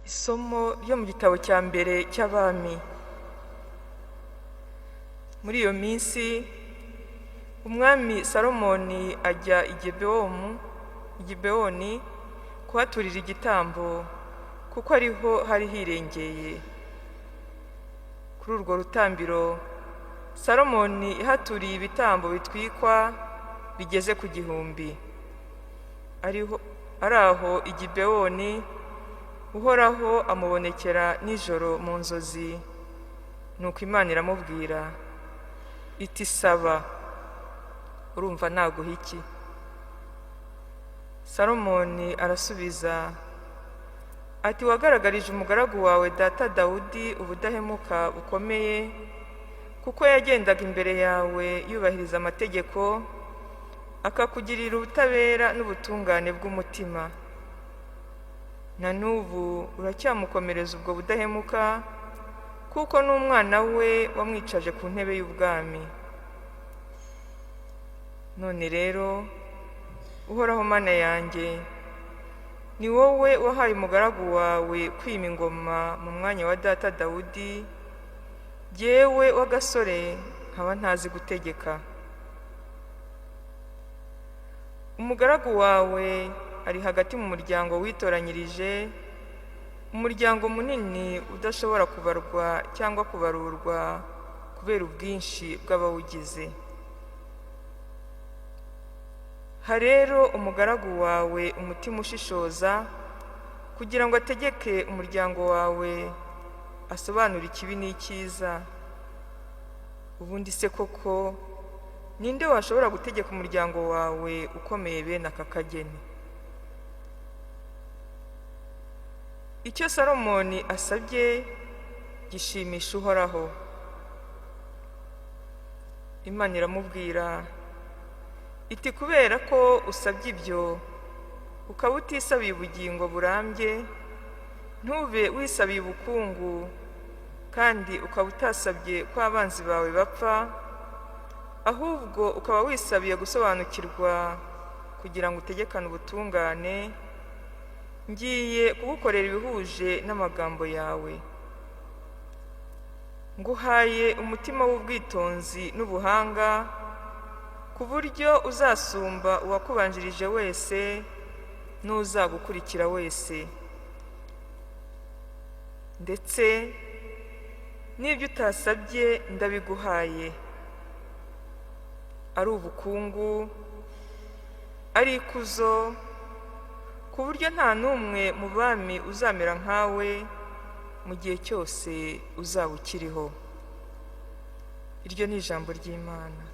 Isomo ryo mu gitabo cya mbere cy'Abami. Muri iyo minsi umwami Salomoni ajya i Gibewoni kuhaturira igitambo, kuko ariho hari hirengeye. Kuri urwo rutambiro Salomoni yahaturiye ibitambo bitwikwa bigeze ku 1000. Ari aho i Gibewoni Uhoraho amubonekera nijoro mu nzozi, nuko Imana iramubwira iti saba, urumva naguha iki? Salomoni arasubiza ati wagaragarije umugaragu wawe data Dawudi ubudahemuka bukomeye, kuko yagendaga imbere yawe yubahiriza amategeko, akakugirira ubutabera n'ubutungane bw'umutima. Na n'ubu uracyamukomereza ubwo budahemuka, kuko n'umwana we wamwicaje ku ntebe y'ubwami. None rero Uhoraho Mana yanjye, ni wowe wahaye umugaragu wawe kwima ingoma mu mwanya wa data Dawudi, jyewe w'agasore nkaba ntazi gutegeka. Umugaragu wawe ari hagati mu muryango witoranyirije, umuryango munini udashobora kubarwa cyangwa kubarurwa kubera ubwinshi bw'abawugize. Ha rero umugaragu wawe umutima ushishoza, kugira ngo ategeke umuryango wawe, asobanure ikibi n'icyiza. Ubundi se koko ninde washobora gutegeka umuryango wawe ukomeye bene aka kageni? Icyo Salomoni asabye gishimisha Uhoraho. Imana iramubwira iti kubera ko usabye ibyo, ukaba utisabiye ubugingo burambye, ntube wisabiye ubukungu, kandi ukaba utasabye ko abanzi bawe bapfa, ahubwo ukaba wisabiye gusobanukirwa kugira ngo utegekane ubutungane, ngiye kugukorera ibihuje n'amagambo yawe. Nguhaye umutima w'ubwitonzi n'ubuhanga, ku buryo uzasumba uwakubanjirije wese n'uzagukurikira wese. Ndetse n'ibyo utasabye ndabiguhaye, ari ubukungu, ari ikuzo, ku buryo nta n'umwe mu bami uzamera nkawe mu gihe cyose uzaba ukiriho. Iryo ni ijambo ry'Imana.